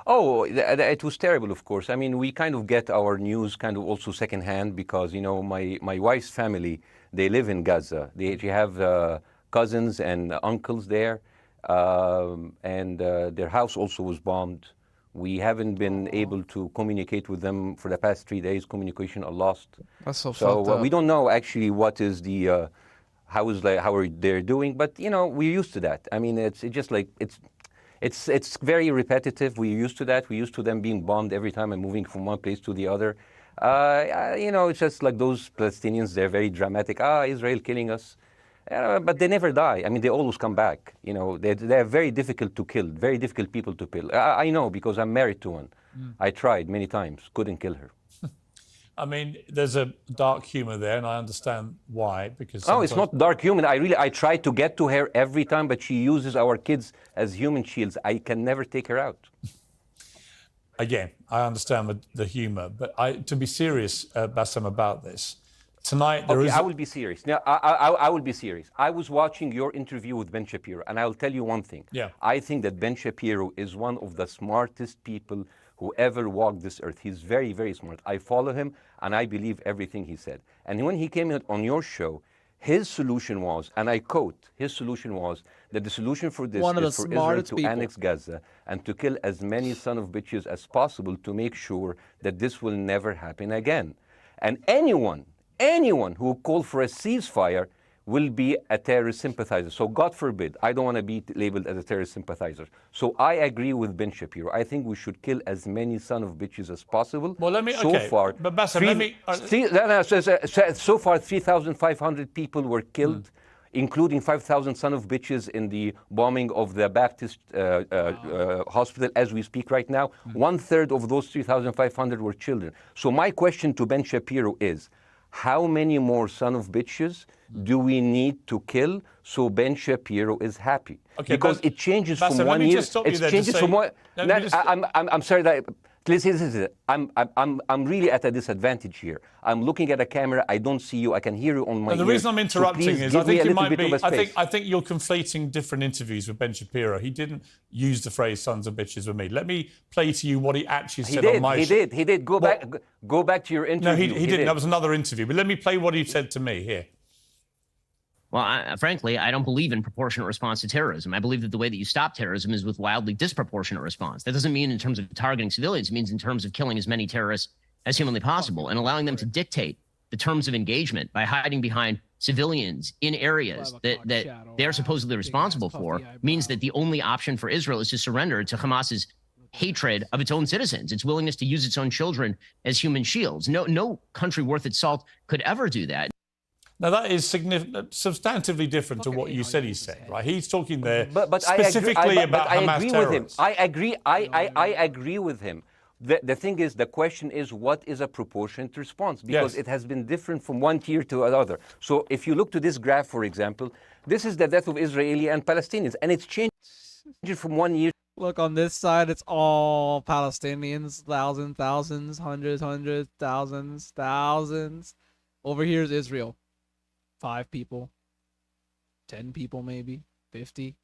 Oh, it was terrible, of course. I mean, we kind of get our news kind of also secondhand because, you know, my wife's family, they live in Gaza. They have cousins and uncles there, and their house also was bombed. We haven't been able to communicate with them for the past 3 days. Communication are lost. That's so fucked up. We don't know actually what is the how are they doing, but you know we're used to that. I mean, it's just like it's very repetitive. We're used to that. We're used to them being bombed every time and moving from one place to the other. You know, it's just like those Palestinians. They're very dramatic. Israel killing us. But they never die. I mean, they always come back. You know, they're very difficult to kill, very difficult people to kill. I know because I'm married to one. I tried many times, couldn't kill her. I mean, there's a dark humor there, and I understand why. Because no, it's not dark humor. I try to get to her every time, but she uses our kids as human shields. I can never take her out. Again, I understand the humor, but to be serious, Bassem, about this. Tonight, there is... I will be serious. Now, I will be serious. I was watching your interview with Ben Shapiro, and I'll tell you one thing. Yeah. I think that Ben Shapiro is one of the smartest people who ever walked this earth. He's very, very smart. I follow him, and I believe everything he said. And when he came on your show, his solution was, and I quote, his solution was that the solution for this is for Israel to annex Gaza and to kill as many son of bitches as possible to make sure that this will never happen again. And anyone who called for a ceasefire will be a terrorist sympathizer. So God forbid, I don't want to be labeled as a terrorist sympathizer. So I agree with Ben Shapiro. I think we should kill as many son of bitches as possible. Well, let me, so okay, far, but Bassem, so far 3,500 people were killed, including 5,000 son of bitches in the bombing of the Baptist hospital as we speak right now. 1/3 of those 3,500 were children. So my question to Ben Shapiro is, how many more son of bitches do we need to kill so Ben Shapiro is happy? Okay, because it changes Bassem, from 1 year. It changes from one. I'm sorry that. Listen. I'm really at a disadvantage here. I'm looking at a camera. I don't see you. I can hear you on my ear. The reason I'm interrupting is I think you might be. I think you're conflating different interviews with Ben Shapiro. He didn't use the phrase "sons of bitches" with me. Let me play to you what he actually said on my show. He did. Go back to your interview. No, he didn't. That was another interview. But let me play what he said to me here. Well, frankly, I don't believe in proportionate response to terrorism. I believe that the way that you stop terrorism is with wildly disproportionate response. That doesn't mean in terms of targeting civilians. It means in terms of killing as many terrorists as humanly possible and allowing them to dictate the terms of engagement by hiding behind civilians in areas that they're supposedly responsible for means that the only option for Israel is to surrender to Hamas's hatred of its own citizens, its willingness to use its own children as human shields. No country worth its salt could ever do that. Now, that is substantively different to what you said he said, right? He's talking there but specifically about Hamas terrorists. I agree with him. The thing is, the question is, what is a proportionate response? Because it has been different from one tier to another. So if you look to this graph, for example, this is the death of Israeli and Palestinians, and it's changed from 1 year. Look, on this side, it's all Palestinians, thousands, hundreds, thousands. Over here is Israel. 5 people, 10 people, maybe 50.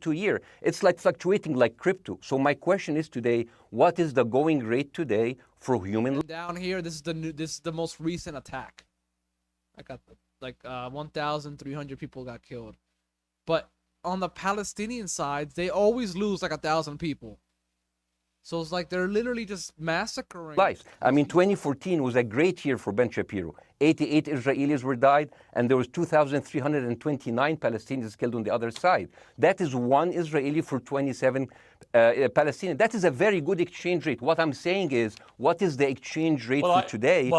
To year, it's like fluctuating like crypto. So my question is today: what is the going rate today for human? And down here, this is the most recent attack. I got 1,300 people got killed, but on the Palestinian side, they always lose like 1,000 people. So it's like they're literally just massacring lives. I mean, 2014 was a great year for Ben Shapiro. 88 Israelis were died, and there was 2,329 Palestinians killed on the other side. That is one Israeli for 27 Palestinians. That is a very good exchange rate. What I'm saying is, what is the exchange rate for today?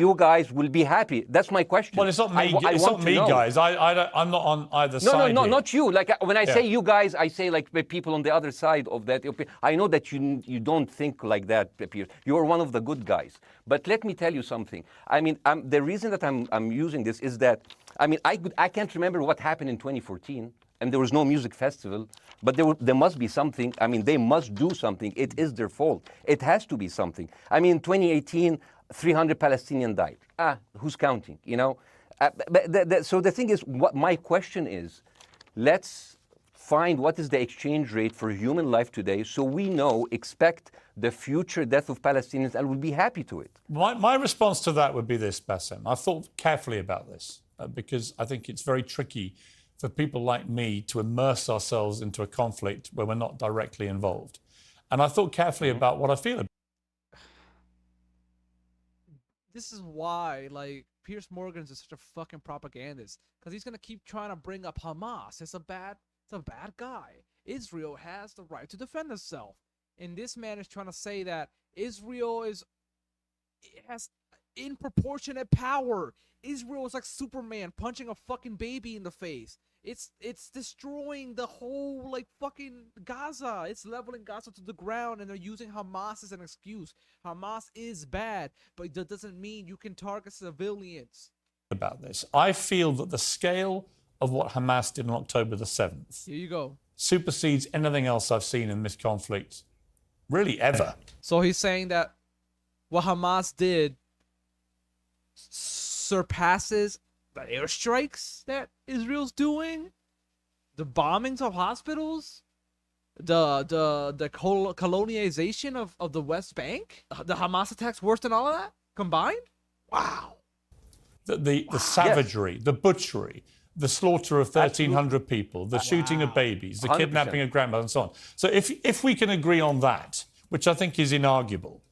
You guys will be happy. That's my question. Well, it's not me, guys. I'm not on either side. No, not you. Like when I say you guys, I say like the people on the other side of that. I know that you don't think like that, Piers. You're one of the good guys. But let me tell you something. I mean, the reason that I'm using this is that, I mean, I can't remember what happened in 2014, and there was no music festival, but there must be something. I mean, they must do something. It is their fault. It has to be something. I mean, 2018, 300 Palestinians died. Who's counting, you know? So the thing is, what my question is, let's find what is the exchange rate for human life today, so we expect the future death of Palestinians, and we'll be happy to it. My response to that would be this, Bassem. I've thought carefully about this because I think it's very tricky for people like me to immerse ourselves into a conflict where we're not directly involved. And I thought carefully about what I feel about. This is why, like, Piers Morgan's is such a fucking propagandist, because he's gonna keep trying to bring up Hamas. It's a bad guy. Israel has the right to defend itself, and this man is trying to say that Israel has disproportionate power. Israel is like Superman punching a fucking baby in the face. It's destroying the whole, like, fucking Gaza. It's leveling Gaza to the ground, and they're using Hamas as an excuse. Hamas is bad, but that doesn't mean you can target civilians. About this, I feel that the scale of what Hamas did on October the 7th Here you go. supersedes anything else I've seen in this conflict, really ever. So he's saying that what Hamas did surpasses the airstrikes that Israel's doing, the bombings of hospitals, the colonization of the West Bank, the Hamas attacks worse than all of that combined. Wow. The savagery, the butchery, the slaughter of 1,300 people, the shooting of babies, the 100%. kidnapping of grandmothers, and so on. So if we can agree on that, which I think is inarguable,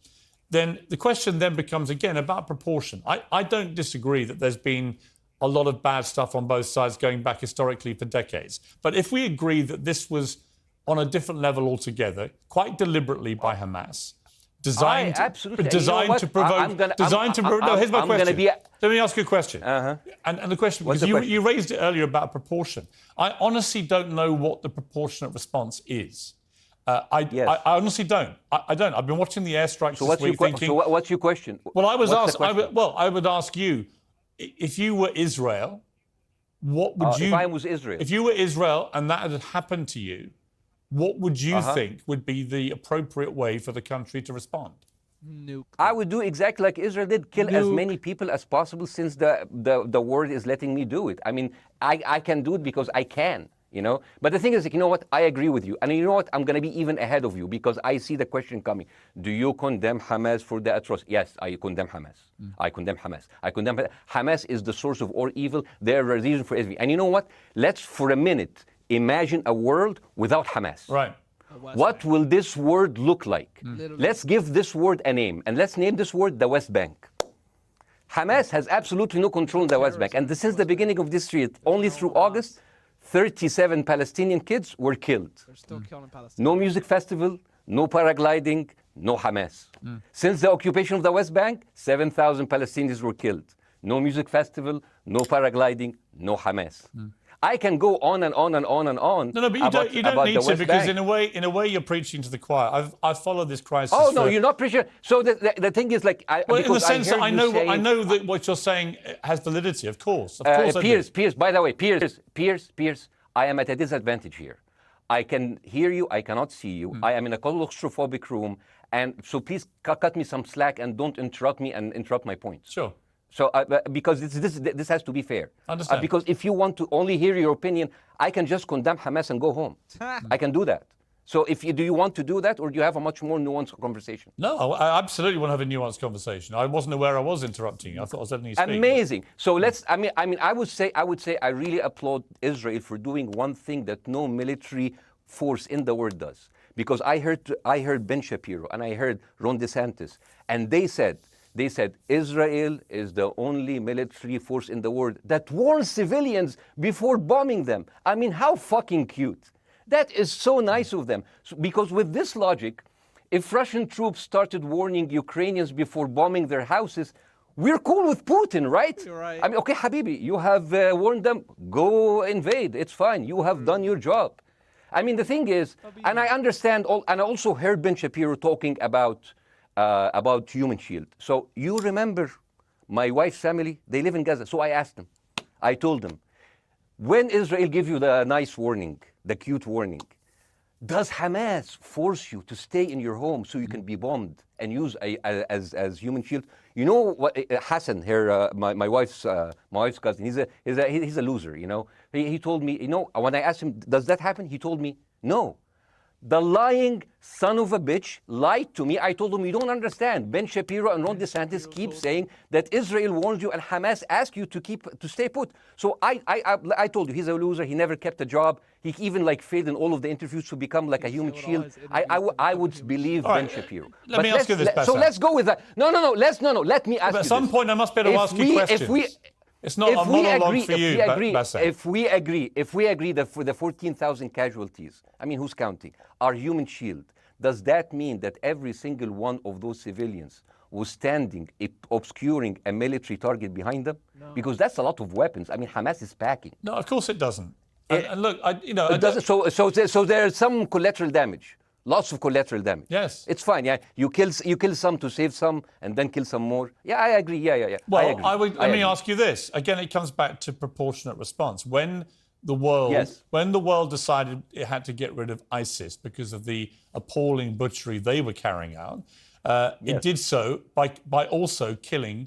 then the question then becomes, again, about proportion. I don't disagree that there's been a lot of bad stuff on both sides going back historically for decades. But if we agree that this was on a different level altogether, quite deliberately by Hamas, designed to provoke. No, here's my question. Let me ask you a question. And the question, because you raised it earlier about proportion. I honestly don't know what the proportionate response is. I honestly don't. I don't. I've been watching the airstrikes this week thinking... So what's your question? Well, I would ask you, if you were Israel, what would you... If I was Israel. If you were Israel and that had happened to you, what would you think would be the appropriate way for the country to respond? Nuke. I would do exactly like Israel did, kill as many people as possible, since the world is letting me do it. I mean, I can do it because I can, you know? But the thing is, you know what? I agree with you. And you know what? I'm going to be even ahead of you, because I see the question coming. Do you condemn Hamas for the atrocity? Yes, I condemn Hamas. I condemn Hamas. Hamas is the source of all evil. They're a reason for everything. And you know what? Let's, for a minute, imagine a world without Hamas. Right. What will this word look like? Let's give this word a name, and let's name this word the West Bank. Hamas has absolutely no control in the West Bank, and since the beginning of this year, only through August, 37 Palestinian kids were killed. They're still killing Palestinians. No music festival, no paragliding, no Hamas. Since the occupation of the West Bank, 7,000 Palestinians were killed. No music festival, no paragliding, no Hamas. I can go on and on and on and on. No, but you don't need to, because in a way you're preaching to the choir. I've followed this crisis. Oh no, you're not preaching. So the thing is, like, in the sense that I know that what you're saying has validity. Of course, Piers. By the way, Piers. I am at a disadvantage here. I can hear you. I cannot see you. I am in a claustrophobic room, and so please cut me some slack and don't interrupt me and interrupt my points. Sure. So, because this has to be fair. Understand. Because if you want to only hear your opinion, I can just condemn Hamas and go home. I can do that. So, do you want to do that, or do you have a much more nuanced conversation? No, I absolutely want to have a nuanced conversation. I wasn't aware I was interrupting you. I thought I was letting you speak. Amazing. So let's. I mean, I would say I really applaud Israel for doing one thing that no military force in the world does. Because I heard Ben Shapiro and I heard Ron DeSantis, and they said Israel is the only military force in the world that warns civilians before bombing them. I mean, how fucking cute. That is so nice of them. Because with this logic, if Russian troops started warning Ukrainians before bombing their houses, we're cool with Putin, right? You're right. I mean, okay, Habibi, you have warned them, go invade. It's fine. You have done your job. I mean, the thing is, and I understand, and I also heard Ben Shapiro talking about Human Shield. So you remember my wife's family, they live in Gaza. So I asked them, I told them, when Israel give you the nice warning, the cute warning, does Hamas force you to stay in your home so you can be bombed and use as Human Shield? You know what? Hassan, her, my wife's cousin. He's a loser. You know. He told me. You know, when I asked him, does that happen? He told me, no. The lying son of a bitch lied to me. I told him, you don't understand. Ben Shapiro and Ron DeSantis keep saying that Israel warned you and Hamas asked you to stay put. So I told you, he's a loser. He never kept a job. He even like failed in all of the interviews to become like a human shield. I would believe Ben Shapiro. Let me ask you this, So let's go with that. No. Let me ask you At some point, I must be able to ask you questions. It's not a monologue for you, Bassem. If we agree that for the 14,000 casualties, I mean, who's counting, are human shield, does that mean that every single one of those civilians was standing, obscuring a military target behind them? No. Because that's a lot of weapons. I mean, Hamas is packing. No, of course it doesn't. And look, it doesn't. So there's some collateral damage. Lots of collateral damage. Yes. It's fine, yeah. You kill some to save some and then kill some more. Yeah, I agree. Yeah. Well, let me ask you this. Again, it comes back to proportionate response. When the world decided it had to get rid of ISIS because of the appalling butchery they were carrying out, it did so by also killing,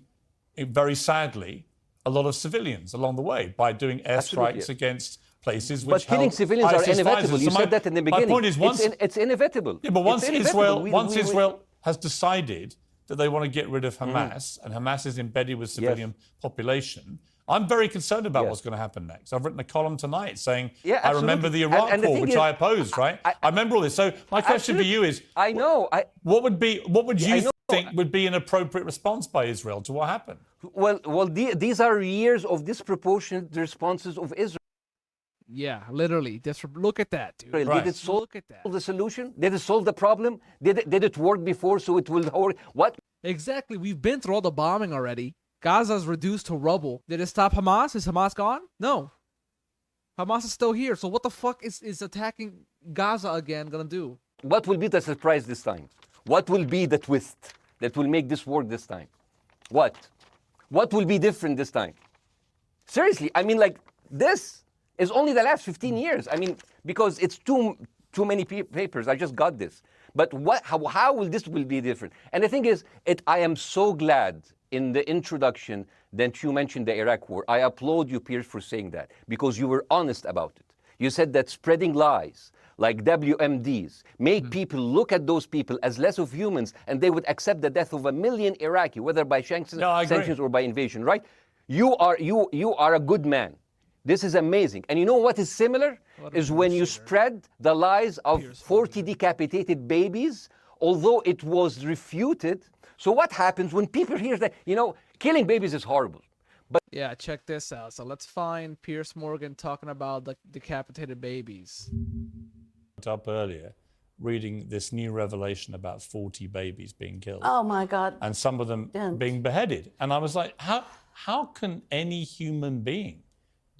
very sadly, a lot of civilians along the way by doing airstrikes against places which but killing civilians are inevitable. You said that in the beginning. My point is, it's inevitable. Yeah, but once Israel has decided that they want to get rid of Hamas, and Hamas is embedded with civilian population, I'm very concerned about what's going to happen next. I've written a column tonight saying, I remember the Iraq War, which I opposed, right? I remember all this. So my question to you is, what would you think would be an appropriate response by Israel to what happened? Well, these are years of disproportionate responses of Israel. Yeah, literally. Just look at that, dude. Right. Did it solve the solution? Did it solve the problem? Did it work before so it will work? What? Exactly. We've been through all the bombing already. Gaza's reduced to rubble. Did it stop Hamas? Is Hamas gone? No. Hamas is still here. So what the fuck is attacking Gaza again gonna do? What will be the surprise this time? What will be the twist that will make this work this time? What? What will be different this time? Seriously, I mean, like, this is only the last 15 years. I mean, because it's too many papers. I just got this. But how will this be different? And the thing is, I am so glad in the introduction that you mentioned the Iraq War. I applaud you, Piers, for saying that, because you were honest about it. You said that spreading lies like WMDs make people look at those people as less of humans, and they would accept the death of 1 million Iraqi, whether by sanctions or by invasion, right? You are a good man. This is amazing. And you know what is similar? Is when you spread the lies of 40 decapitated babies, although it was refuted. So what happens when people hear that, killing babies is horrible. But yeah, check this out. So let's find Piers Morgan talking about the decapitated babies. Up earlier, reading this new revelation about 40 babies being killed. Oh my God. And some of them being beheaded. And I was like, how can any human being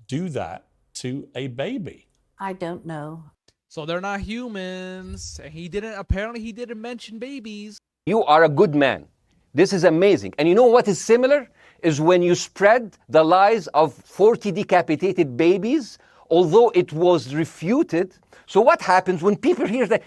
do that to a baby? I don't know. So they're not humans. Apparently he didn't mention babies. You are a good man. This is amazing. And you know what is similar? Is when you spread the lies of 40 decapitated babies, although it was refuted. So what happens when people hear that,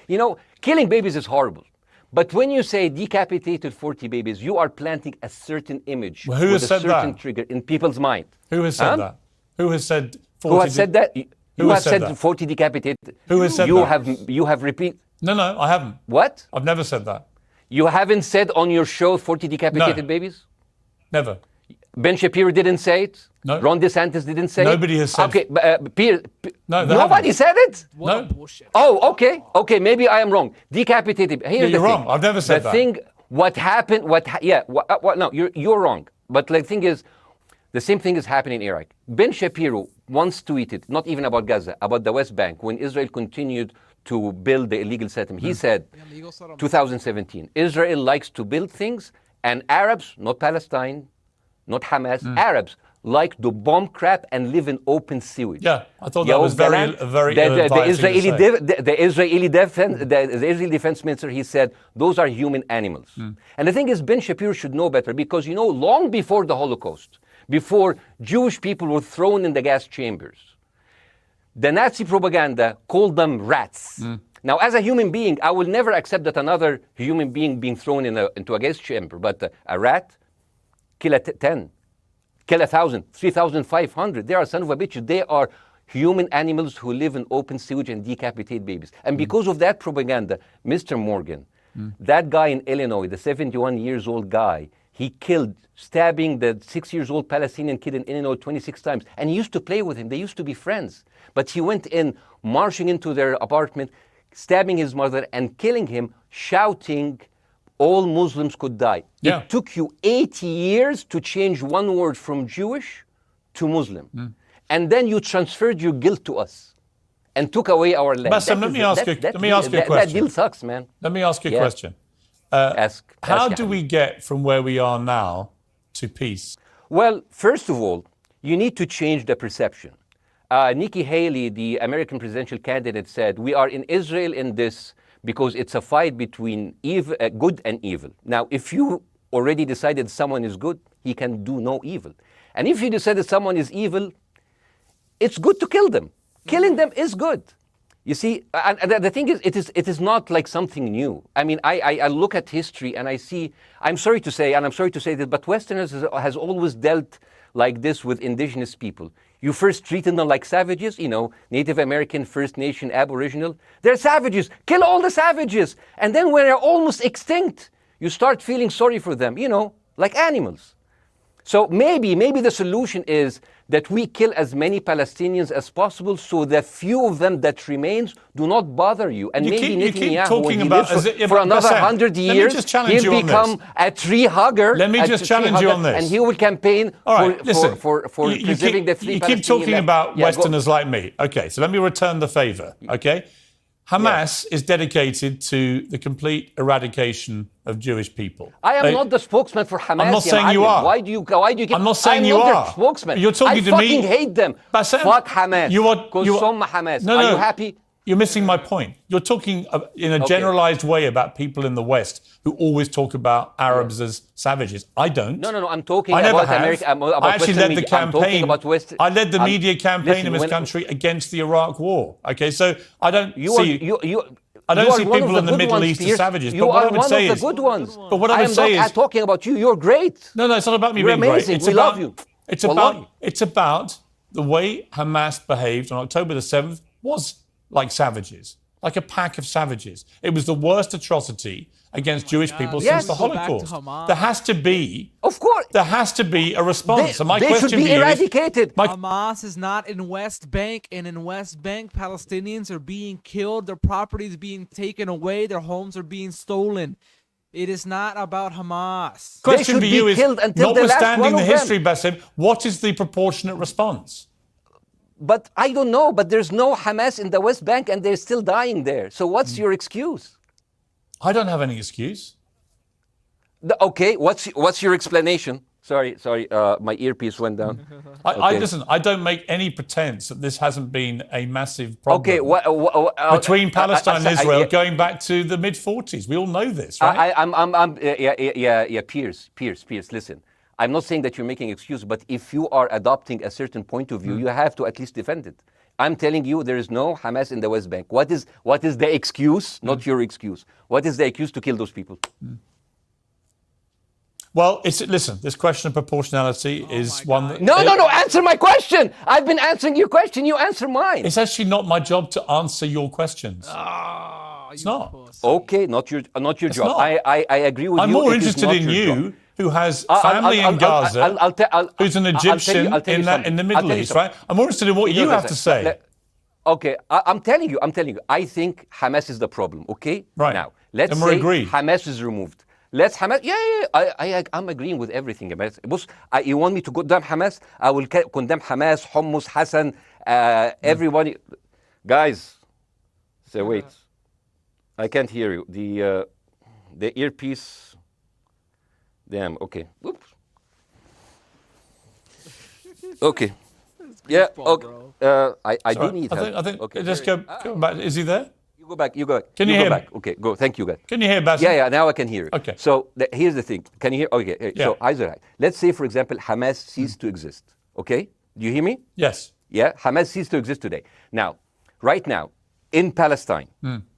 killing babies is horrible. But when you say decapitated 40 babies, you are planting a certain image with a certain trigger in people's mind. Who has said that? Who has said 40? Who has said that? Who has said 40 decapitated? Who has said that? You have repeated. No, I haven't. What? I've never said that. You haven't said on your show 40 decapitated babies? Never. Ben Shapiro didn't say it? No. Ron DeSantis didn't say Nobody has said it? Okay, nobody said it? What bullshit. Oh, okay, maybe I am wrong. Decapitated. You're wrong. I've never said that. What happened, no, you're wrong. But the thing is, the same thing is happening in Iraq. Ben Shapiro once tweeted, not even about Gaza, about the West Bank, when Israel continued to build the illegal settlement. He said, 2017, Israel likes to build things, and Arabs, not Palestine, not Hamas, Arabs like to bomb crap and live in open sewage. Yeah, I thought that was very the Israeli defense minister, he said, those are human animals. And the thing is, Ben Shapiro should know better, because, long before the Holocaust, before Jewish people were thrown in the gas chambers, the Nazi propaganda called them rats. Now, as a human being, I will never accept that another human being thrown into a gas chamber, but a rat, kill 10, kill 1,000, 3,500. They are son of a bitch. They are human animals who live in open sewage and decapitate babies. And because of that propaganda, Mr. Morgan, that guy in Illinois, the 71 years old guy, he killed, stabbing the 6-year-old Palestinian kid in Illinois 26 times. And he used to play with him. They used to be friends. But he went in, marching into their apartment, stabbing his mother and killing him, shouting, all Muslims could die. Yeah. It took you 80 years to change one word from Jewish to Muslim. And then you transferred your guilt to us and took away our land. Bassem, let me ask you a question. That deal sucks, man. Let me ask you a Yeah. question. How do we get from where we are now to peace? Well, first of all, you need to change the perception. Nikki Haley, the American presidential candidate, said, we are in Israel in this because it's a fight between evil, good and evil. Now, if you already decided someone is good, he can do no evil. And if you decided someone is evil, it's good to kill them. Killing them is good. You see, and the thing is, it is not like something new. I mean, I look at history and I see, I'm sorry to say this, but Westerners has always dealt like this with indigenous people. You first treated them like savages, you know, Native American, First Nation, Aboriginal. They're savages. Kill all the savages. And then when they're almost extinct, you start feeling sorry for them, you know, like animals. So maybe the solution is that we kill as many Palestinians as possible so the few of them that remains do not bother you. And maybe Netanyahu, when he lives for another 100 years, he'll become a tree hugger. Let me just challenge you on this. And he will campaign for preserving the free Palestinian. You keep talking about Westerners like me. Okay, so let me return the favor, okay? Hamas is dedicated to the complete eradication of Jewish people. I am not the spokesman for Hamas. I'm not saying you are. Why do you keep... I'm not saying you are. I'm not their spokesman. You're talking to me. I fucking hate them. Bassem, fuck Hamas. Hamas. No, are you happy? You're missing my point. You're talking in a generalized way about people in the West who always talk about Arabs as savages. I don't. No. I'm talking about America. I actually led the campaign. I led the media campaign in this country against the Iraq War. Okay, so I don't see. I don't see people in the Middle East as savages. You are one of the good ones. But what I would say is, I'm not talking about you. You're great. No, it's not about me being great. You're amazing. We love you. It's about the way Hamas behaved on October the 7th was like savages. Like a pack of savages. It was the worst atrocity against Jewish people since the Holocaust. There has to be, of course, there has to be a response. They should be eradicated. Hamas is not in West Bank, and in West Bank, Palestinians are being killed, their properties being taken away, their homes are being stolen. It is not about Hamas. Question for you is, notwithstanding the history, Bassem, what is the proportionate response? But I don't know, but there's no Hamas in the West Bank and they're still dying there. So what's your excuse? I don't have any excuse. Okay, what's your explanation? Sorry, my earpiece went down. Listen, I don't make any pretense that this hasn't been a massive problem between Palestine and Israel going back to the mid-40s. We all know this, right? Piers, listen. I'm not saying that you're making excuses, but if you are adopting a certain point of view, you have to at least defend it. I'm telling you, there is no Hamas in the West Bank. What is the excuse? Not your excuse. What is the excuse to kill those people? Well, listen, this question of proportionality is one that... No, answer my question! I've been answering your question, you answer mine. It's actually not my job to answer your questions. It's not. Okay, not your job. Not. I agree with you. I'm more interested in you, who has family in Gaza, who's an Egyptian in the Middle East, right? I'm more interested in what you have to say. Okay, I'm telling you. I think Hamas is the problem, okay? Right. Now, let's say agreed. Hamas is removed. Let's Hamas. Yeah. I'm agreeing with everything. You want me to condemn Hamas? I will condemn Hamas, Hummus, Hassan, everybody. Guys, so wait. I can't hear you. The earpiece. Damn. Okay. Oops. Okay. Yeah. Okay. I do need help. I think. Okay. Just go back. Is he there? You go back. Can you hear me? Okay, go. Thank you, guys. Can you hear Bassem? Yeah, now I can hear you. Okay. So here's the thing. Can you hear? Okay. Yeah. So Isreal. Let's say, for example, Hamas ceased to exist. Okay. Do you hear me? Yes. Yeah. Hamas ceased to exist today. Now, right now, in Palestine,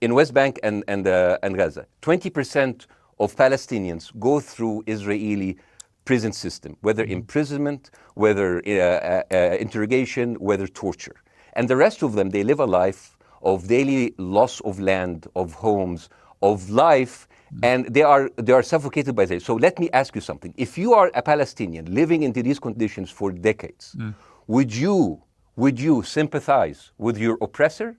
in West Bank and Gaza, 20% of Palestinians go through Israeli prison system, whether imprisonment, whether interrogation, whether torture. And the rest of them, they live a life of daily loss of land, of homes, of life, and they are suffocated by this. So let me ask you something. If you are a Palestinian living into these conditions for decades, would you sympathize with your oppressor,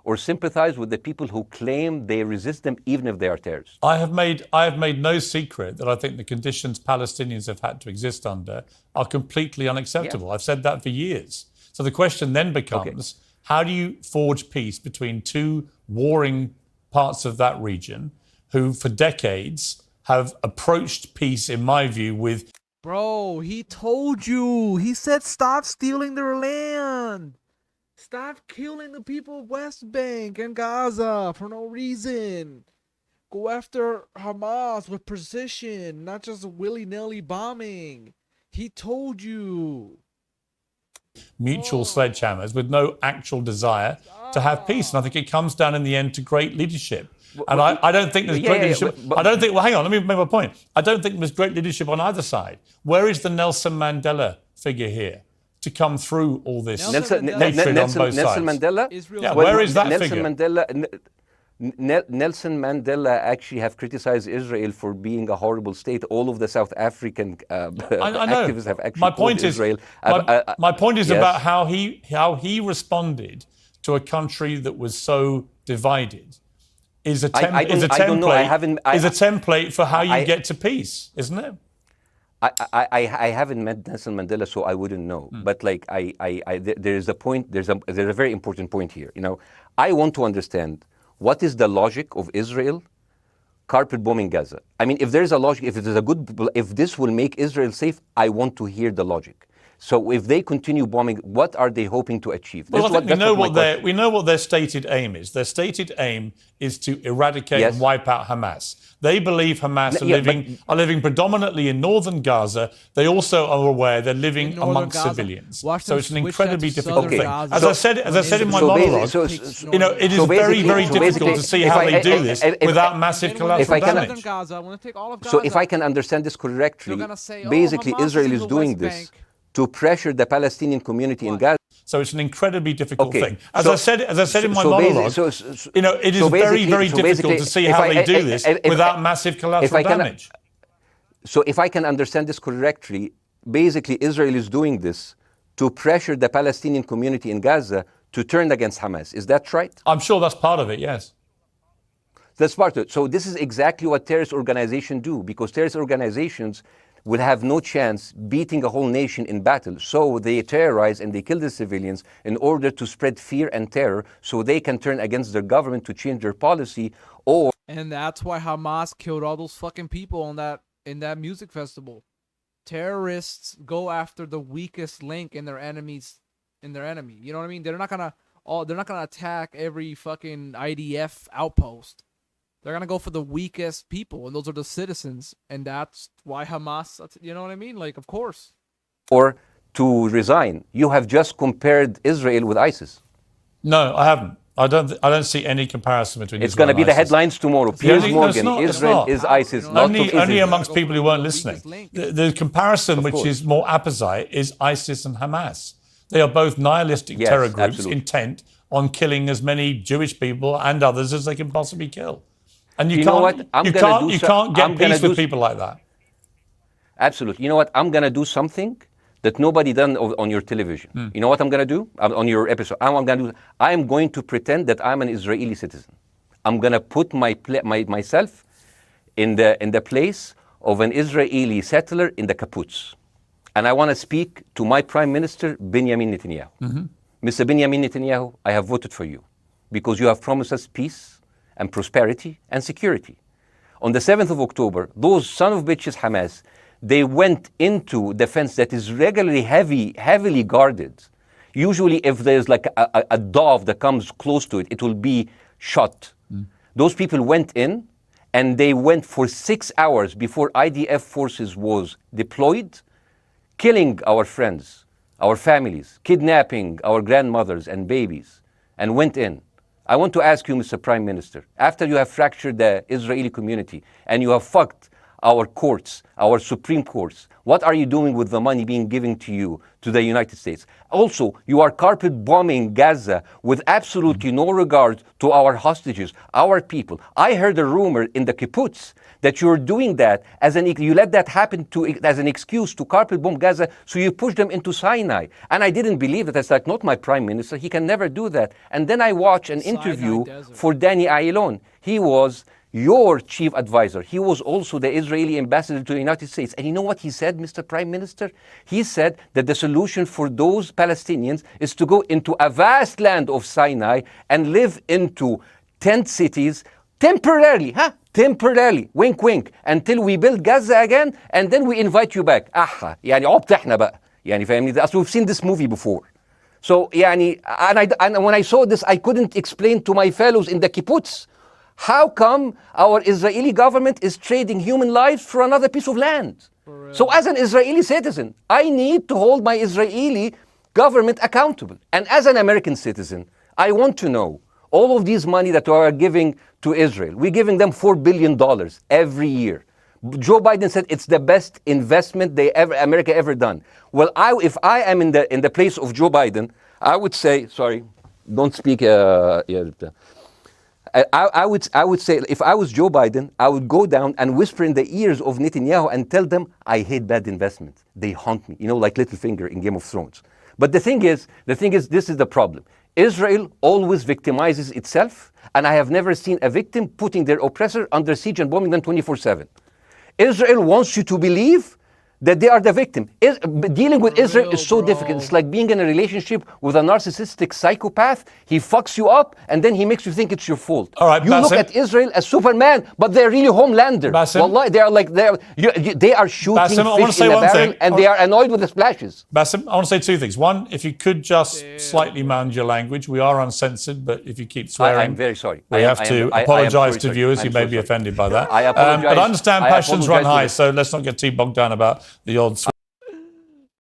or sympathize with the people who claim they resist them even if they are terrorists? I have made no secret that I think the conditions Palestinians have had to exist under are completely unacceptable. Yeah. I've said that for years. So the question then becomes, how do you forge peace between two warring parts of that region who for decades have approached peace, in my view, with... Bro, he told you. He said stop stealing their land. Stop killing the people of West Bank and Gaza for no reason. Go after Hamas with precision, not just willy-nilly bombing. He told you. mutual sledgehammers with no actual desire to have peace. And I think it comes down in the end to great leadership. And I don't think there's great leadership. I don't think, well, hang on, let me make my point. I don't think there's great leadership on either side. Where is the Nelson Mandela figure here to come through all this hatred on both sides? Nelson Mandela? Yeah, where is that Nelson figure? Nelson Mandela actually have criticized Israel for being a horrible state. All of the South African activists have actually called Israel. My point is yes. about how he responded to a country that was so divided. Is a template for how you get to peace, isn't it? I haven't met Nelson Mandela, so I wouldn't know. But like there's a point. There's a very important point here. You know, I want to understand what is the logic of Israel carpet bombing Gaza. I mean, if there's a logic, if this will make Israel safe, I want to hear the logic. So if they continue bombing, what are they hoping to achieve? Well, I think we know what their stated aim is. Their stated aim is to eradicate and wipe out Hamas. They believe Hamas are living predominantly in northern Gaza. They also are aware they're living amongst civilians. So it's an incredibly difficult thing. As I said in my monologue, it is very, very difficult to see how they do this without massive collateral damage. So if I can understand this correctly, basically Israel is doing this to pressure the Palestinian community in Gaza. So it's an incredibly difficult thing. As I said in my monologue, it is very, very difficult to see how they do this without massive collateral damage. So if I can understand this correctly, basically Israel is doing this to pressure the Palestinian community in Gaza to turn against Hamas. Is that right? I'm sure that's part of it, yes. That's part of it. So this is exactly what terrorist organizations do, because terrorist organizations will have no chance beating a whole nation in battle. So they terrorize and they kill the civilians in order to spread fear and terror so they can turn against their government to change their policy. And that's why Hamas killed all those fucking people in that music festival. Terrorists go after the weakest link in their enemy. You know what I mean? They're not gonna attack every fucking IDF outpost. They're going to go for the weakest people, and those are the citizens. And that's why Hamas, you know what I mean? Like, of course. Or to resign. You have just compared Israel with ISIS. No, I haven't. I don't see any comparison between It's going to be the headlines tomorrow. Piers Morgan, Israel is ISIS. Only amongst people who weren't listening. The comparison, which is more apposite, is ISIS and Hamas. They are both nihilistic terror groups intent on killing as many Jewish people and others as they can possibly kill. And you can't get peace with people like that. Absolutely. You know what? I'm going to do something that nobody done on your television. You know what I'm going to do on your episode? I'm going to pretend that I'm an Israeli citizen. I'm going to put myself in the place of an Israeli settler in the kibbutz. And I want to speak to my Prime Minister, Benjamin Netanyahu. Mr. Benjamin Netanyahu, I have voted for you because you have promised us peace and prosperity and security. On the 7th of October, those son of bitches Hamas, they went into the fence that is regularly heavily guarded. Usually if there's like a dove that comes close to it, it will be shot. Those people went in and they went for 6 hours before IDF forces was deployed, killing our friends, our families, kidnapping our grandmothers and babies, and went in. I want to ask you, Mr. Prime Minister, after you have fractured the Israeli community and you have fucked our courts, our Supreme Courts? What are you doing with the money being given to you, to the United States? Also, you are carpet bombing Gaza with absolutely no regard to our hostages, our people. I heard a rumor in the kibbutz that you're doing that you let that happen as an excuse to carpet bomb Gaza, so you push them into Sinai. And I didn't believe it. It's like, not my prime minister. He can never do that. And then I watched an interview for Danny Ayalon. He was your chief advisor. He was also the Israeli ambassador to the United States. And you know what he said, Mr. Prime Minister? He said that the solution for those Palestinians is to go into a vast land of Sinai and live into tent cities temporarily, temporarily, wink wink, until we build Gaza again, and then we invite you back. يعني عبط احنا بقى. يعني فاهمني؟ As we've seen this movie before. So يعني, and when I saw this, I couldn't explain to my fellows in the kibbutz, how come our Israeli government is trading human lives for another piece of land? So as an Israeli citizen, I need to hold my Israeli government accountable. And as an American citizen, I want to know, all of these money that we are giving to Israel, we're giving them $4 billion every year. Joe Biden said it's the best investment America ever done. Well, if I am in the place of Joe Biden, I would say, sorry, don't speak. I would say, if I was Joe Biden, I would go down and whisper in the ears of Netanyahu and tell them, I hate bad investments. They haunt me, like Littlefinger in Game of Thrones. But the thing is, this is the problem. Israel always victimizes itself, and I have never seen a victim putting their oppressor under siege and bombing them 24/7. Israel wants you to believe that they are the victim. Dealing with Israel is so difficult. It's like being in a relationship with a narcissistic psychopath. He fucks you up, and then he makes you think it's your fault. All right, you Bassem, look at Israel as Superman, but they're really Homelander. Wallahi, they are shooting Bassem, fish in a barrel, and they are annoyed with the splashes. Bassem, I want to say two things. One, if you could just slightly manage your language. We are uncensored, but if you keep swearing, I'm very sorry. We have to apologise to viewers who may be offended by that. I apologize. But I understand passions run high, so let's not get too bogged down about the odd swear.